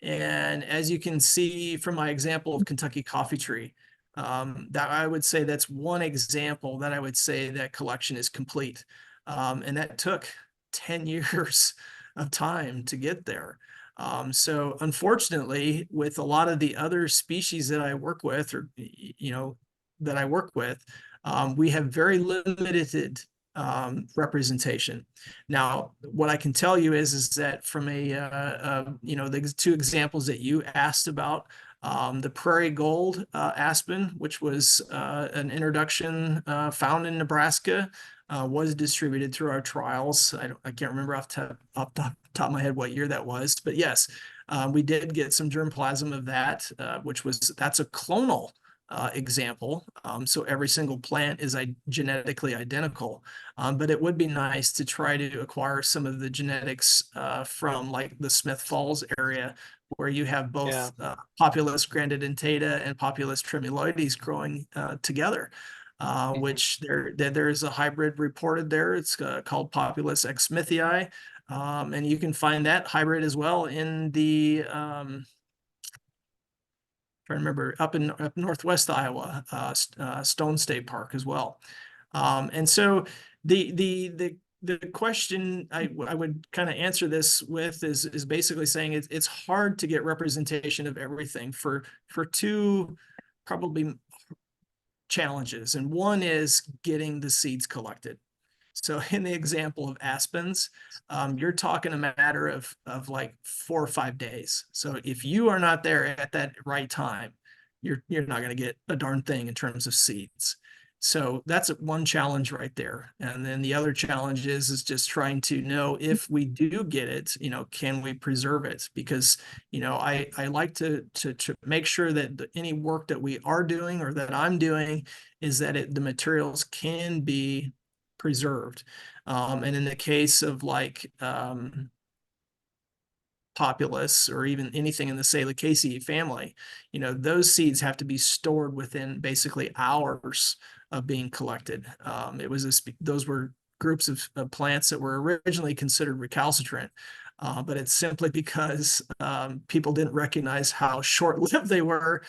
And as you can see from my example of Kentucky coffee tree, that I would say that's one example that I would say that collection is complete. And that took 10 years of time to get there. So unfortunately, with a lot of the other species that I work with, or, we have very limited representation. Now, what I can tell you is that from the two examples that you asked about, the prairie gold aspen, which was an introduction found in Nebraska, was distributed through our trials. I can't remember off the top of my head what year that was, but yes, we did get some germplasm of that, that's a clonal example. So every single plant is genetically identical, but it would be nice to try to acquire some of the genetics from like the Smith Falls area, where you have both Populus grandidentata and Populus tremuloides growing together. Which there's a hybrid reported there. It's called Populus exsmithii, and you can find that hybrid as well in the I remember up northwest Iowa, Stone State Park as well. And so the question I would kind of answer this with is basically saying it's hard to get representation of everything for two probably challenges. And one is getting the seeds collected. So in the example of aspens, you're talking a matter of like 4 or 5 days. So if you are not there at that right time, you're not going to get a darn thing in terms of seeds. So that's one challenge right there. And then the other challenge is just trying to know, if we do get it, can we preserve it? Because, I like to make sure that any work that we are doing, or that I'm doing, is that the materials can be preserved. And in the case of like Populus, or even anything in the Salicaceae family, those seeds have to be stored within basically hours of being collected. Those were groups of plants that were originally considered recalcitrant, but it's simply because people didn't recognize how short-lived they were.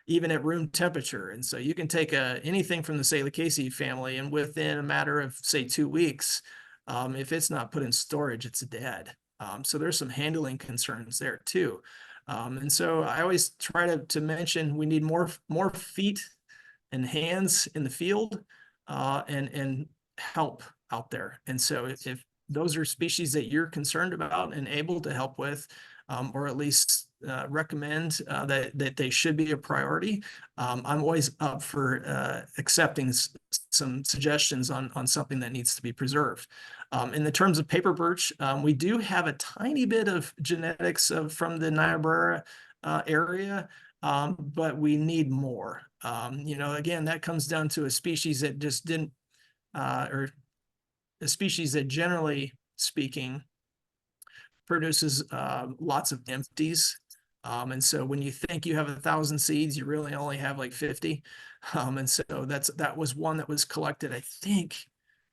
even at room temperature. And so you can take anything from the Salicaceae family, and within a matter of, say, 2 weeks, if it's not put in storage, it's dead. So there's some handling concerns there too. And so I always try to mention we need more feet and hands in the field, and help out there. And so if those are species that you're concerned about and able to help with, or at least recommend that they should be a priority, I'm always up for accepting some suggestions on something that needs to be preserved. In the terms of paper birch, we do have a tiny bit of genetics from the Niobrara area, but we need more. Again, that comes down to a species that just didn't, or a species that, generally speaking, produces lots of empties. And so when you think you have 1,000 seeds, you really only have like 50. And so that was one that was collected, I think,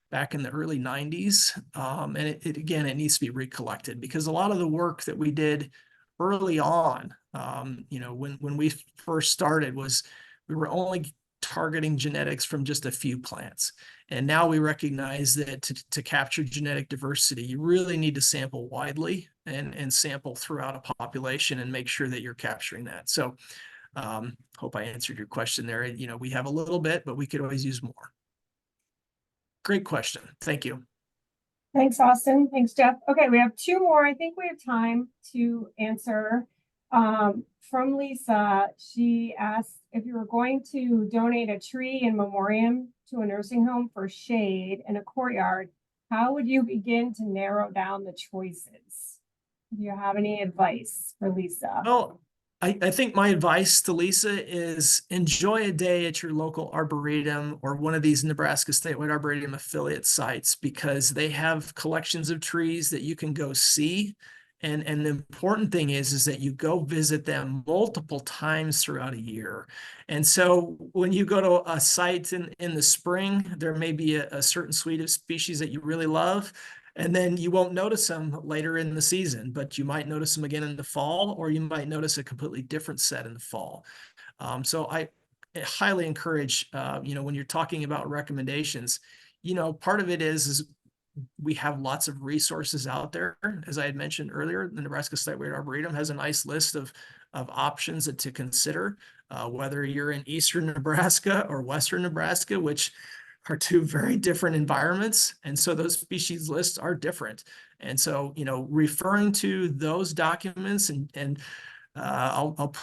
back in the early 90s. And again, it needs to be recollected, because a lot of the work that we did early on, when we first started, was we were only targeting genetics from just a few plants. And now we recognize that to capture genetic diversity, you really need to sample widely and sample throughout a population and make sure that you're capturing that. So hope I answered your question there. We have a little bit, but we could always use more. Great question. Thank you. Thanks, Austin. Thanks, Jeff. Okay, we have 2 more. I think we have time to answer. From Lisa, she asked if you were going to donate a tree in memoriam to a nursing home for shade in a courtyard, how would you begin to narrow down the choices? Do you have any advice for Lisa? Well, I think my advice to Lisa is enjoy a day at your local arboretum or one of these Nebraska Statewide Arboretum affiliate sites, because they have collections of trees that you can go see. And the important thing is that you go visit them multiple times throughout a year. And so when you go to a site in the spring, there may be a certain suite of species that you really love, and then you won't notice them later in the season, but you might notice them again in the fall, or you might notice a completely different set in the fall. So I highly encourage, when you're talking about recommendations, part of it is we have lots of resources out there. As I had mentioned earlier, the Nebraska Statewide Arboretum has a nice list of options to consider, whether you're in eastern Nebraska or western Nebraska, which are 2 very different environments. And so those species lists are different. And so, referring to those documents and I'll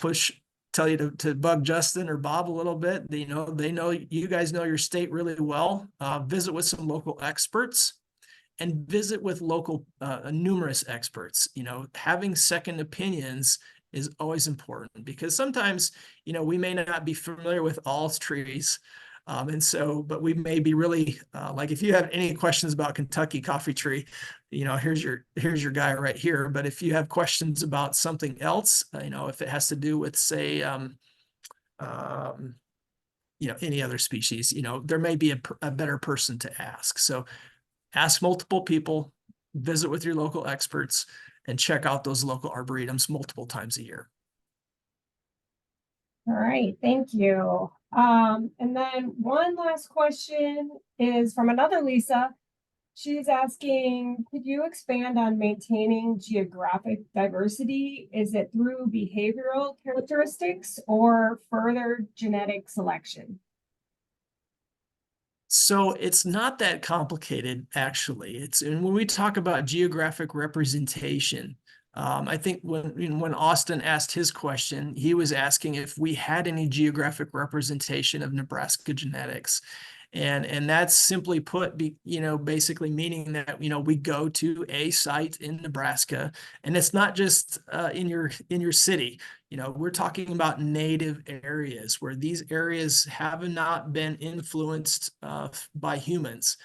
tell you to bug Justin or Bob a little bit. They know you guys know your state really well. Visit with some local experts and visit with local numerous experts. Having second opinions is always important, because sometimes, we may not be familiar with all trees. But we may be really, like, if you have any questions about Kentucky coffee tree, here's your guy right here. But if you have questions about something else, if it has to do with, say, any other species, there may be a better person to ask. So ask multiple people, visit with your local experts, and check out those local arboretums multiple times a year. All right, thank you. And then one last question is from another Lisa. She's asking, could you expand on maintaining geographic diversity? Is it through behavioral characteristics or further genetic selection? So it's not that complicated, actually. And when we talk about geographic representation, I think when Austin asked his question, he was asking if we had any geographic representation of Nebraska genetics. And that's simply put, basically meaning that, we go to a site in Nebraska, and it's not just in your city. We're talking about native areas where these areas have not been influenced by humans,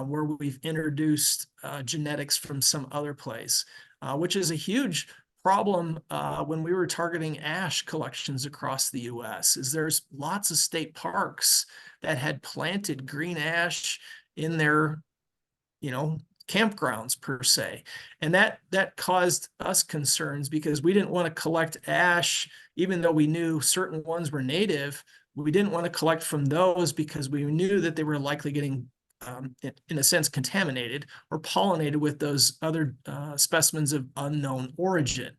where we've introduced genetics from some other place, which is a huge problem when we were targeting ash collections across the U.S. is there's lots of state parks that had planted green ash in their, campgrounds per se. And that caused us concerns because we didn't want to collect ash, even though we knew certain ones were native. We didn't want to collect from those because we knew that they were likely getting, in a sense, contaminated or pollinated with those other specimens of unknown origin.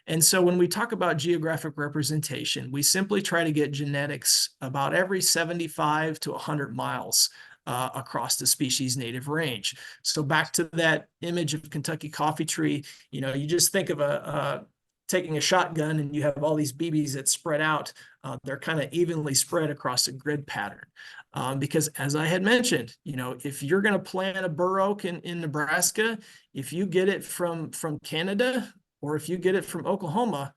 And so when we talk about geographic representation, we simply try to get genetics about every 75 to 100 miles across the species native range. So back to that image of Kentucky coffee tree, you just think of taking a shotgun and you have all these BBs that spread out. They're kind of evenly spread across a grid pattern. Because as I had mentioned, if you're going to plant a bur oak in Nebraska, if you get it from Canada, or if you get it from Oklahoma,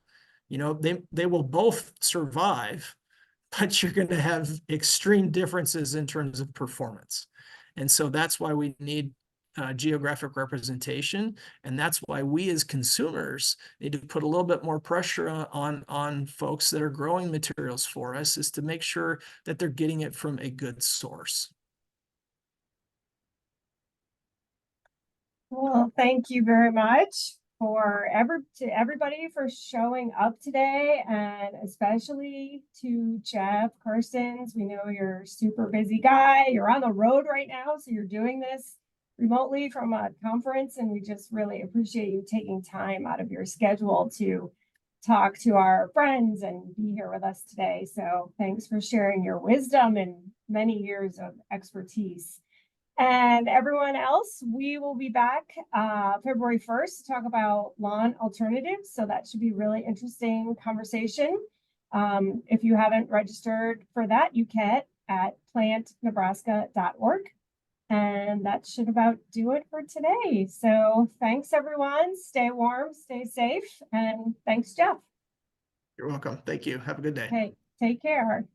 they will both survive, but you're going to have extreme differences in terms of performance. And so that's why we need geographic representation. And that's why we as consumers need to put a little bit more pressure on folks that are growing materials for us, is to make sure that they're getting it from a good source. Well, thank you very much to everybody for showing up today, and especially to Jeff Carstens. We know you're a super busy guy. You're on the road right now, so you're doing this remotely from a conference, and we just really appreciate you taking time out of your schedule to talk to our friends and be here with us today. So thanks for sharing your wisdom and many years of expertise. And everyone else, we will be back February 1st to talk about lawn alternatives. So that should be a really interesting conversation. If you haven't registered for that, you can at plantnebraska.org. And that should about do it for today. So thanks, everyone. Stay warm, stay safe, and thanks, Jeff. You're welcome. Thank you. Have a good day. Okay, take care.